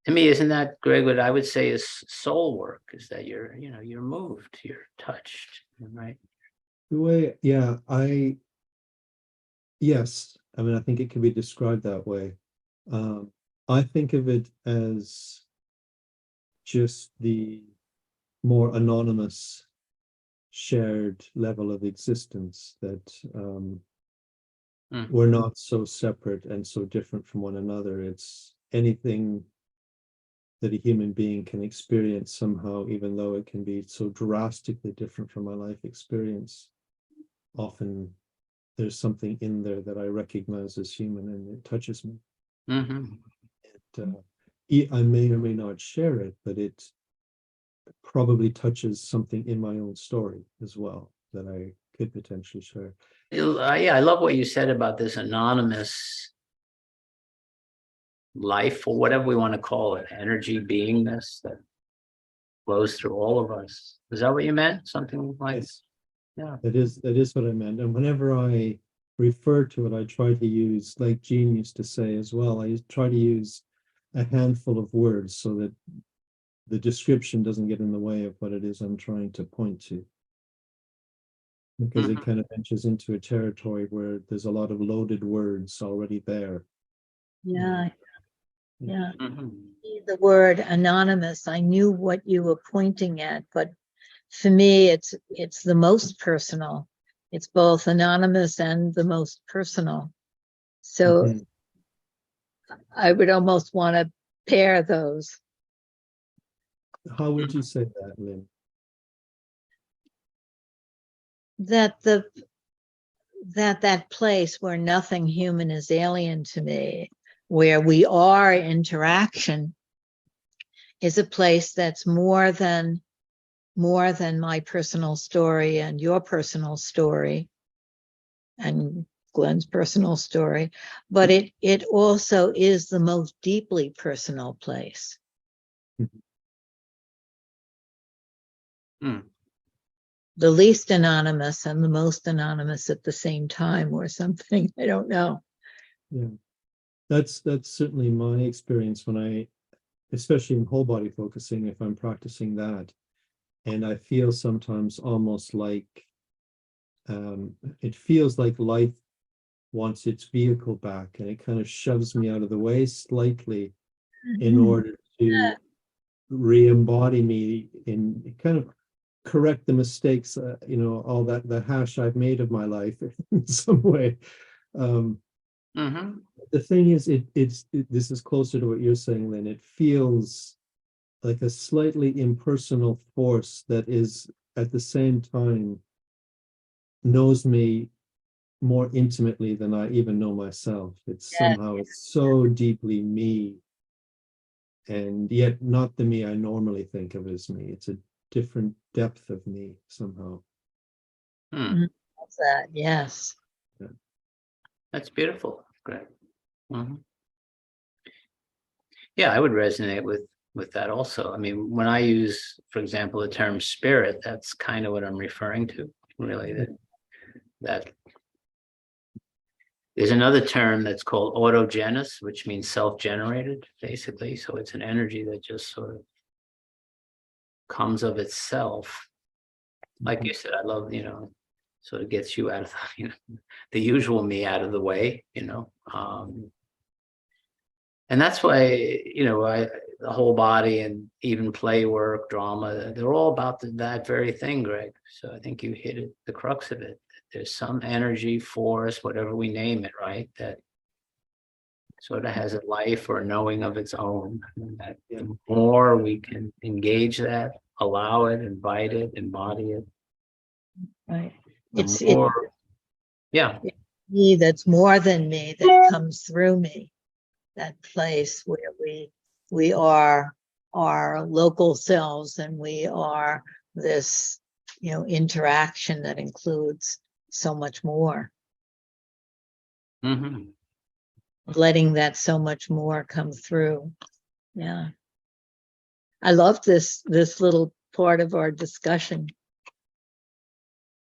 To me, isn't that, Greg, what I would say is soul work, is that you're moved, you're touched, right? The way, yeah, yes, I mean, I think it can be described that way. Um, I think of it as just the more anonymous shared level of existence that we're not so separate and so different from one another. It's anything that a human being can experience somehow, even though it can be so drastically different from my life experience. Often there's something in there that I recognize as human and it touches me. Mm-hmm. I may or may not share it, but it probably touches something in my own story as well that I could potentially share. Yeah, I love what you said about this anonymous life, or whatever we want to call it, energy, beingness that flows through all of us. Is that what you meant? Something like, Yes, yeah. that is what I meant. And whenever I refer to it, I try to use, like Jean used to say as well, I try to use a handful of words so that the description doesn't get in the way of what it is I'm trying to point to. Because it kind of enters into a territory where there's a lot of loaded words already there. Yeah. Mm-hmm. The word anonymous, I knew what you were pointing at, but for me, it's the most personal. It's both anonymous and the most personal. So I would almost want to pair those. How would you say that, Lynn? That place where nothing human is alien to me, where we are interaction, is a place that's more than my personal story and your personal story and Glenn's personal story, but it also is the most deeply personal place. The least anonymous and the most anonymous at the same time, or something. I don't know. Yeah, that's certainly my experience when I, especially in whole body focusing, if I'm practicing that, and I feel sometimes almost like it feels like life wants its vehicle back, and it kind of shoves me out of the way slightly in order to re-embody me in kind of correct the mistakes, all that the hash I've made of my life in some way. The thing is, this is closer to what you're saying, Lynn. It feels like a slightly impersonal force that is at the same time knows me more intimately than I even know myself. It's somehow it's so deeply me, and yet not the me I normally think of as me. It's a different depth of me somehow. That, yes. Yeah. That's beautiful, Greg. Yeah, I would resonate with that also. I mean, when I use, for example, the term spirit, that's kind of what I'm referring to, really. That there's another term that's called autogenous, which means self-generated, basically. So it's an energy that just sort of comes of itself. Like you said, I love, sort of gets you out of the usual me out of the way, and that's why, the whole body and even play work, drama, they're all about that very thing, Greg. So I think you hit it, the crux of it. There's some energy, force, whatever we name it, right, that sort of has a life or a knowing of its own. And that the more we can engage that, allow it, invite it, embody it. Right. It's more, me that's more than me that comes through me. That place where we are our local selves, and we are this, interaction that includes so much more. Letting that so much more come through. Yeah. I love this little part of our discussion.